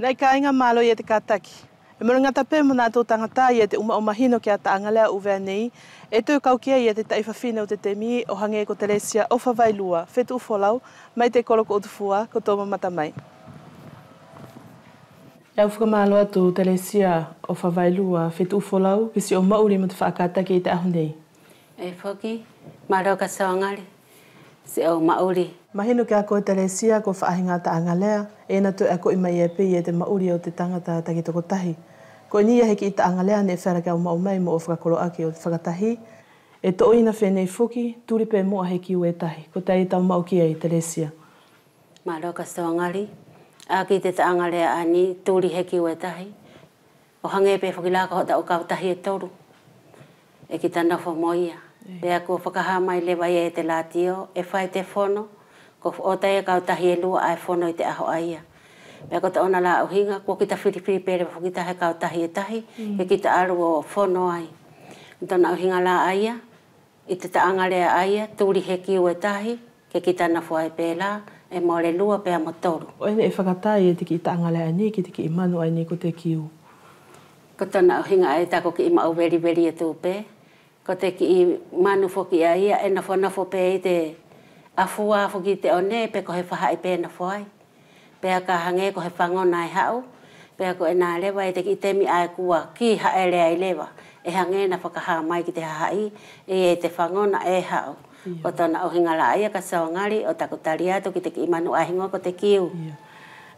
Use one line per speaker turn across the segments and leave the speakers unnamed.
Nei ka inga malo ia te kataki. E mora ngata pē mo nātou tangata ia te uma o mahino ki a taanga lea uwea nei, e tū kaukia ia te taifawhine o te temi o hange ko Telesia o whawailua, whetu ufolau, mai te koloko o tufua, ko tōma mata mai. Iau whakamalo atu Telesia o whawailua, whetu ufolau, kisi o mauri mo te whaakataki i te ahu nei.
E whoki, maro ka saongari, se o mauri.
Mahino ki a koe Telesia ko whaahinga taanga lea, e na tu a koe mai e pi e te mauri o te tangata taki toko tahi. Ko nia heki i taanga lea ne whera kia o maumai mo o whakakolo ake o te whakatahi, e to oina whenei whuki, turi pē mua heki u e tahi, ko te i tau mau ki ai Telesia.
Maro ka saongari, a ki te taanga lea ani, turi heki u e tahi, o hange pē whakilaka hota o kautahi e toru, e ki tana whamoia. Pea ko whakaha mai lewa e te latio, e whai te whono, ko o taia kautahi e lua ai whono i te aho aia. Pea ko te ona la o hinga, ko kita whiriwhiri pere whakita he kautahi e tahi, ke kita aru o whono ai. Tona o hinga la aia, i te taanga lea aia, turi he kiu e tahi, ke kita na whai pēla, e more lua pea mo toru.
O ene e whakatai e tiki i taanga lea ni, ki tiki i manu ai ni ko te kiu.
Ko tona o hinga e tako ki i mau veri veri e tūpē, ko te ki i manu whoki a ia, e na whanafo pē i te afua whoki te one, pe ko he whahai pē na whai. Pea ka hange ko he whangona e hau, pea ko e nā lewa e te ki temi ai kua ki hae lea i lewa, e hange na whakaha mai ki te hahai, e te whangona e hau. O tona o hinga la aia ka saongari, o taku tari atu ki te ki imanu ahingo ko te kiu.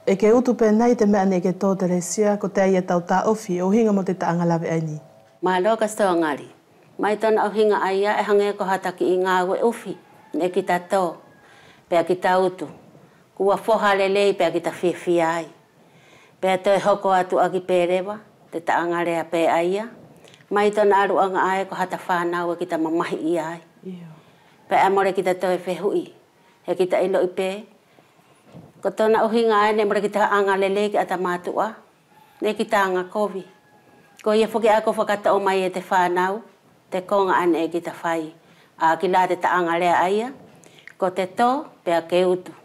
E ke utu pē nei te mea ne ke tō Telesia, ko te aia tau tā ofi, o hinga mo te taanga lawe aini.
Malo ka saongari, mai tona o hinga aia, e hange ko hataki i ngā ue ufi, ne ki ta tō, pea ki ta utu. Kua whoha lelei pea ki ta whiwhi ai. Pea toi hoko atu aki pērewa, te taanga rea pē aia. Mai tona aruanga ai ko hata whanau e ki ta mamahi i ai. Pea amore ki ta toi whehui, he ki ta ilo i pē. Ko tona uhinga ai ne mora ki ta anga lelei ki ata mātua, ne ki ta anga kovi. Ko ia whuki ako whakata o mai e te whanau, te konga ane e ki ta whai. A ki la te taanga rea aia, ko te tō pea ke utu.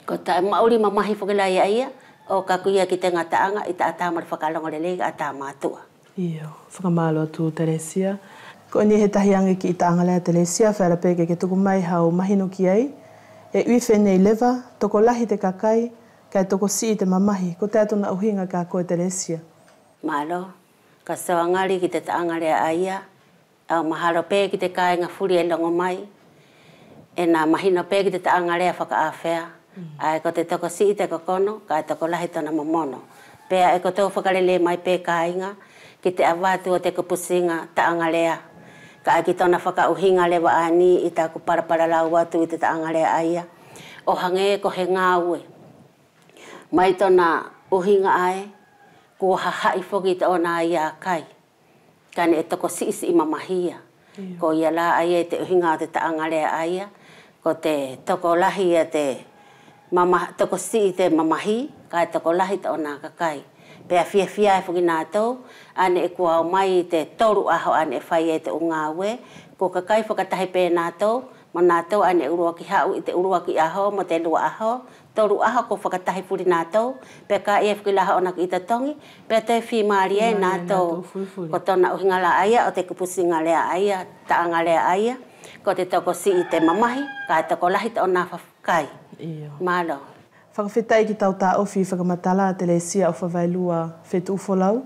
Ko ta mauri mamahi whakilai aia, o kakuia ki te ngataanga i ta atamari whakalongo lelei ka ata mātua.
Iyo, whakamalo atu Telesia. Ko ni he tahi ange ki i taanga lea Telesia, whaera peke ke tuku mai hau mahino ki ai, e ui whenei lewa, toko lahi te kakai, kai toko si te mamahi, ko te atuna uhinga ka koe Telesia.
Malo, ka sawangari ki te taanga lea aia, au mahalo pē ki te kāinga furi e longo mai, e nā mahino pē ki te taanga lea whakaawhea, ai ko te toko si te kokono, kai toko lahi tona momono. Pea e ko tō whakarele mai pē kāinga, ki te awatu o te kupusinga taanga lea. Ka ai ki tona whakauhinga lewa ani i tā ku parapara lau atu i te taanga lea aia. O hange ko he ngāue. Mai tona uhinga ai, kua hahai whoki te ona ia kai. Kane e toko si i mamahia. Ko ia la aia e te uhinga o te taanga lea aia, ko te toko lahi e te toko si i te mamahi, kai toko lahi te ona kakai. Pea whia e whuki nā tau, ane e kua o mai te toru aho ane e whai e te ungawe, ko kakai whakatahi pē nā tau, mo nā tau ane urua ki hau i te urua ki aho, mo te lua aho, toru aho ko whakatahi puri nā tau, pea ka e whuki laha ona ki i tongi, pea te whi maari e nā tau, ko tona uhinga la aia, o te kupusinga lea aia, taanga lea aia, ko te toko si i te mamahi, ka toko lahi te ona whakai. Malo.
Whakawhetai ki tau tā ofi whakamatala Telesia o whawailua whetu ufolau.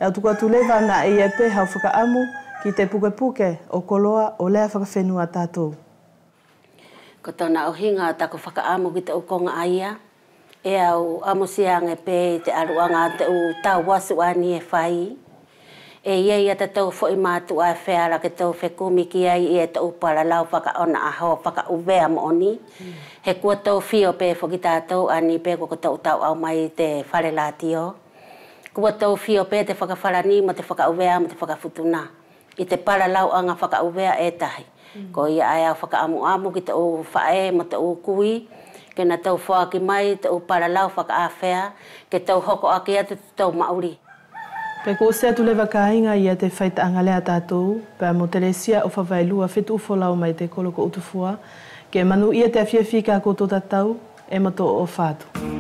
E au tuku atu lewa na e ia pē hau whakaamu ki te puke o koloa o lea whakawhenua tātou.
Ko tona o hinga tako whakaamu ki te ukonga aia, e au amusiange pē te aruanga te u tau wasu ani e whai. E ia ia te tau fo i mātua e whēara ke tau whekumi ki ai i e tau para lau whakaona aho, whakauvea mo oni. He kua tau whio pē whoki tātou ani pē ko tau tau au mai te whare latio. Kua tau whio pē te whakawharani mo te whakauvea mo te whakawhutuna. I te para lau anga whakauvea e tahi. Ko ia ai au whakaamu ki te u whae mo te u kui. Ke na tau whaaki mai te u para lau whakaawhea. Ke tau hoko aki atu te tau mauri.
Pea ko se atu lewa kāinga ia te whaitaanga lea tātou, pea mo Telesia o whawailua whetu ufolau mai te koloko utufua, ke manu ia te awhiawhi kā koutou tatau, e mato o whātu.